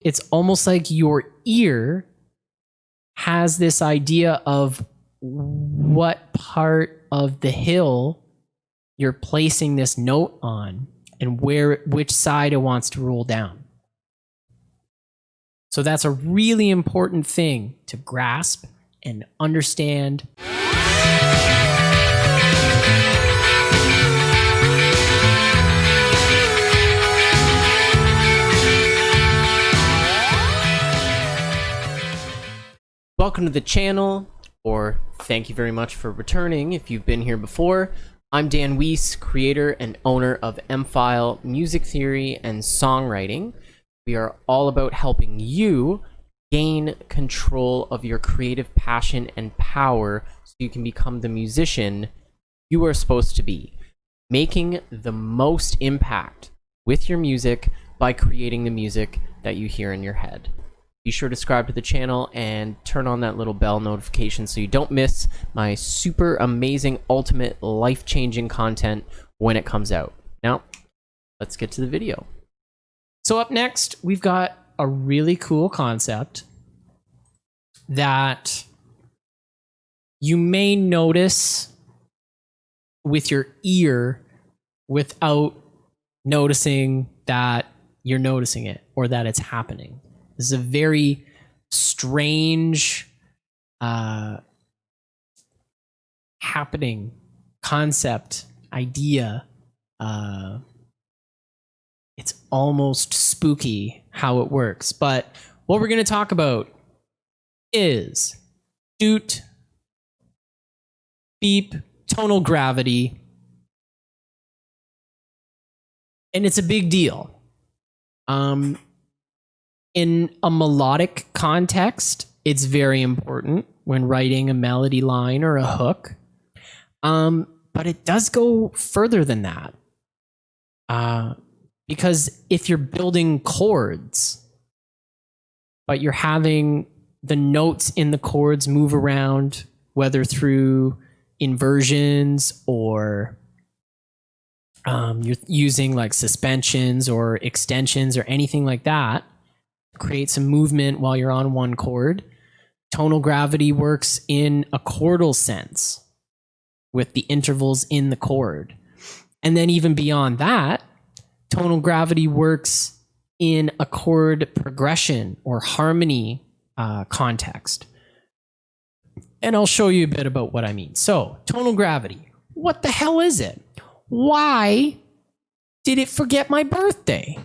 It's almost like your ear has this idea of what part of the hill you're placing this note on and which side it wants to roll down. So that's a really important thing to grasp and understand. Welcome to the channel, or thank you very much for returning if you've been here before. I'm Dan Weiss, creator and owner of MFile Music Theory and Songwriting. We are all about helping you gain control of your creative passion and power so you can become the musician you are supposed to be, making the most impact with your music by creating the music that you hear in your head. Be sure to subscribe to the channel and turn on that little bell notification so you don't miss my super amazing, ultimate, life-changing content when it comes out. Now, let's get to the video. So up next, we've got a really cool concept that you may notice with your ear without noticing that you're noticing it or that it's happening. This is a very strange happening concept, idea. It's almost spooky how it works. But what we're going to talk about is doot, beep, tonal gravity. And it's a big deal. In a melodic context, it's very important when writing a melody line or a hook. But it does go further than that. Because if you're building chords, but you're having the notes in the chords move around, whether through inversions or you're using like suspensions or extensions or anything like that, create some movement while you're on one chord. Tonal gravity works in a chordal sense with the intervals in the chord. And then even beyond that, tonal gravity works in a chord progression or harmony context. And I'll show you a bit about what I mean. So, tonal gravity. What the hell is it? Why did it forget my birthday?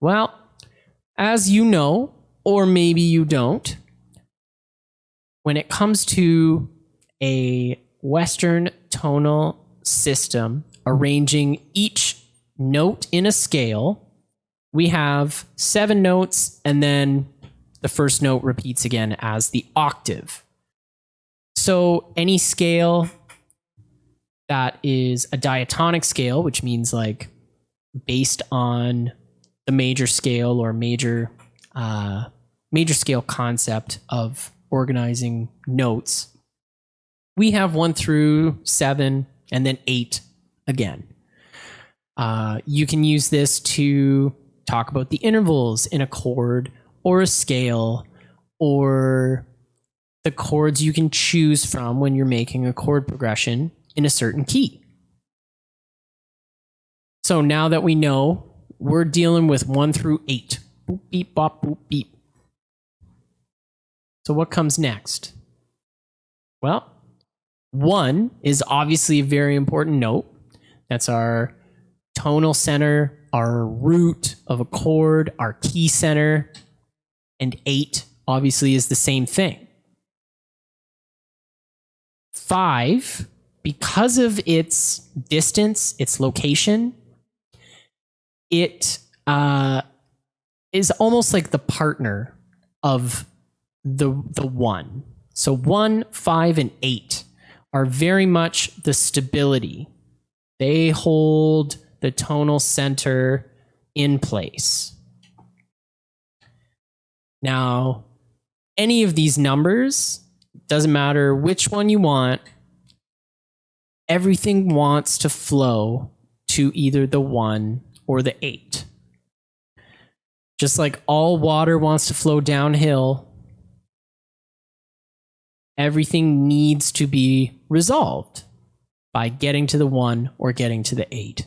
Well, as you know, or maybe you don't, when it comes to a Western tonal system arranging each note in a scale, we have 7 notes and then the first note repeats again as the octave. So any scale that is a diatonic scale, which means like based on the major scale or major scale concept of organizing notes, we have 1 through 7 and then 8 again. You can use this to talk about the intervals in a chord or a scale, or the chords you can choose from when you're making a chord progression in a certain key. So now that we know, we're dealing with 1 through 8. Boop, beep, bop, boop, beep. So what comes next? Well, 1 is obviously a very important note. That's our tonal center, our root of a chord, our key center, and 8 obviously is the same thing. 5, because of its distance, its location, it is almost like the partner of the 1. So 1, 5, and 8 are very much the stability. They hold the tonal center in place. Now, any of these numbers, doesn't matter which one you want, everything wants to flow to either the 1 or the 8. Just like all water wants to flow downhill, everything needs to be resolved by getting to the 1 or getting to the 8.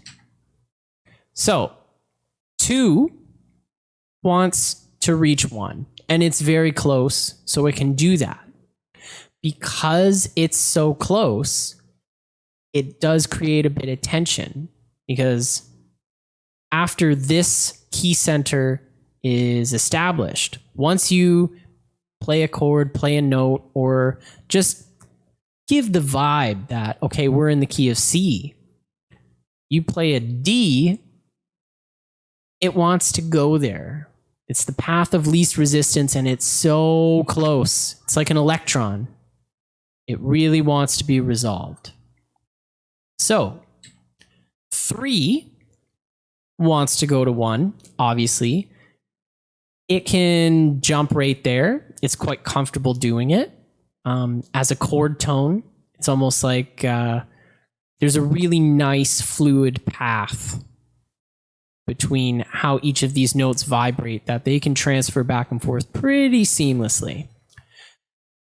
So 2 wants to reach 1, and it's very close, so it can do that. Because it's so close, it does create a bit of tension, because after this key center is established, once you play a chord, play a note, or just give the vibe that, okay, we're in the key of C, you play a D, it wants to go there. It's the path of least resistance, and it's so close. It's like an electron. It really wants to be resolved. So 3 wants to go to 1, obviously. It can jump right there. It's quite comfortable doing it. As a chord tone, it's almost like there's a really nice fluid path between how each of these notes vibrate that they can transfer back and forth pretty seamlessly.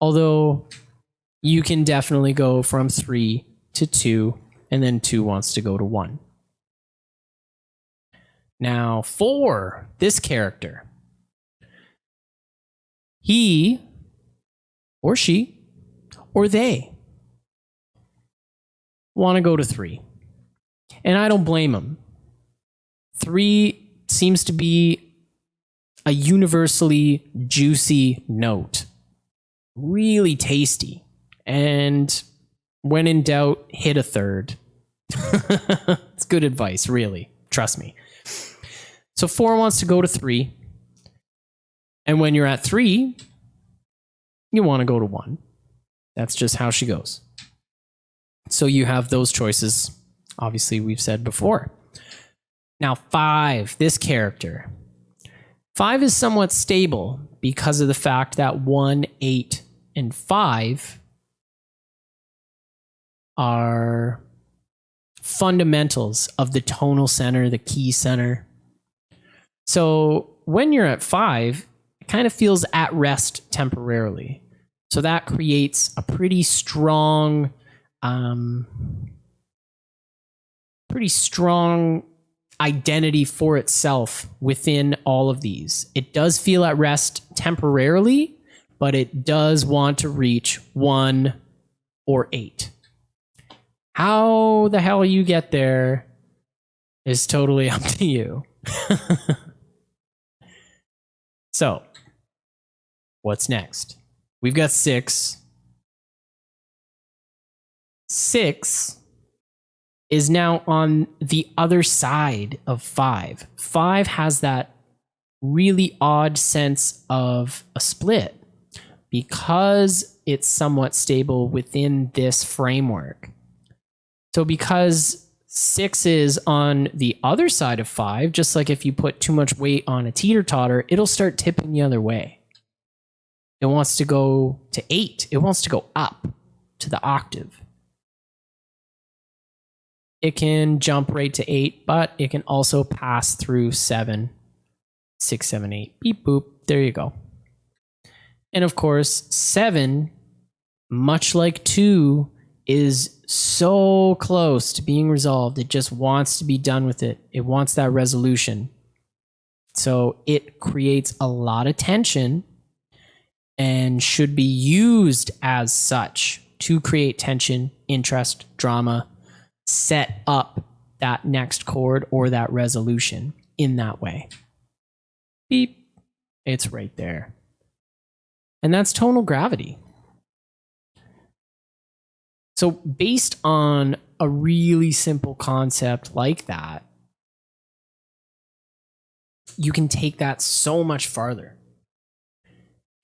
Although you can definitely go from 3 to 2, and then 2 wants to go to 1. Now 4, this character. He or she or they want to go to 3. And I don't blame them. 3 seems to be a universally juicy note. Really tasty. And when in doubt, hit a 3rd. It's good advice, really. Trust me. So 4 wants to go to 3. And when you're at 3, you want to go to 1. That's just how she goes. So you have those choices, obviously, we've said before. Now 5, this character. 5 is somewhat stable because of the fact that 1, 8, and 5 are fundamentals of the tonal center, the key center. So when you're at 5, it kind of feels at rest temporarily. So that creates a pretty strong identity for itself within all of these. It does feel at rest temporarily, but it does want to reach 1 or 8. How the hell you get there is totally up to you. So, what's next? We've got 6. 6 is now on the other side of 5. 5 has that really odd sense of a split because it's somewhat stable within this framework. So because 6 is on the other side of 5, just like if you put too much weight on a teeter-totter, it'll start tipping the other way. It wants to go to 8. It wants to go up to the octave. It can jump right to 8, but it can also pass through 7, 6, 7, 8. Beep, boop. There you go. And of course, 7, much like 2, is so close to being resolved. It just wants to be done with it. It wants that resolution. So it creates a lot of tension and should be used as such to create tension, interest, drama, set up that next chord or that resolution in that way. Beep. It's right there. And that's tonal gravity. So based on a really simple concept like that, you can take that so much farther.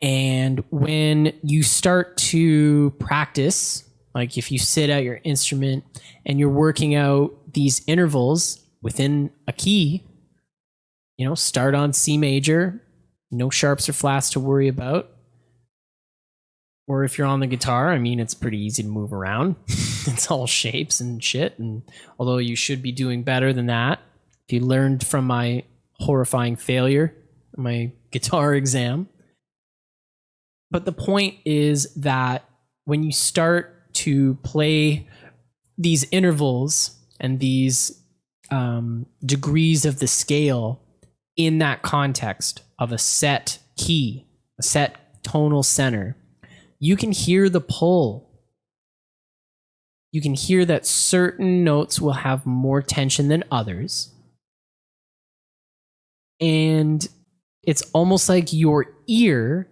And when you start to practice, like if you sit at your instrument and you're working out these intervals within a key, start on C major, no sharps or flats to worry about. Or if you're on the guitar, it's pretty easy to move around. It's all shapes and shit. And although you should be doing better than that, if you learned from my horrifying failure my guitar exam. But the point is that when you start to play these intervals and these degrees of the scale in that context of a set key, a set tonal center, you can hear the pull. You can hear that certain notes will have more tension than others. And it's almost like your ear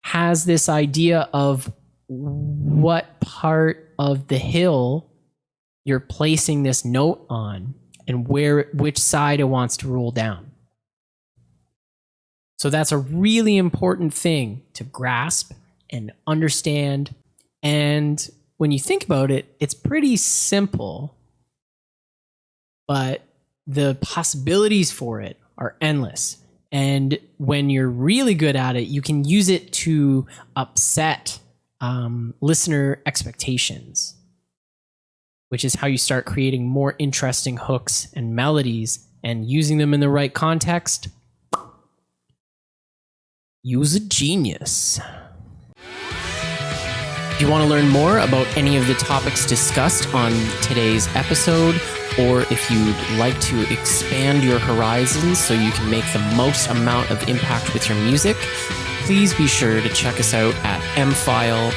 has this idea of what part of the hill you're placing this note on and which side it wants to roll down. So that's a really important thing to grasp and understand. And when you think about it, it's pretty simple, but the possibilities for it are endless. And when you're really good at it, you can use it to upset listener expectations, which is how you start creating more interesting hooks and melodies, and using them in the right context. Use a genius. If you want to learn more about any of the topics discussed on today's episode, or if you'd like to expand your horizons so you can make the most amount of impact with your music, please be sure to check us out at mfile.ca.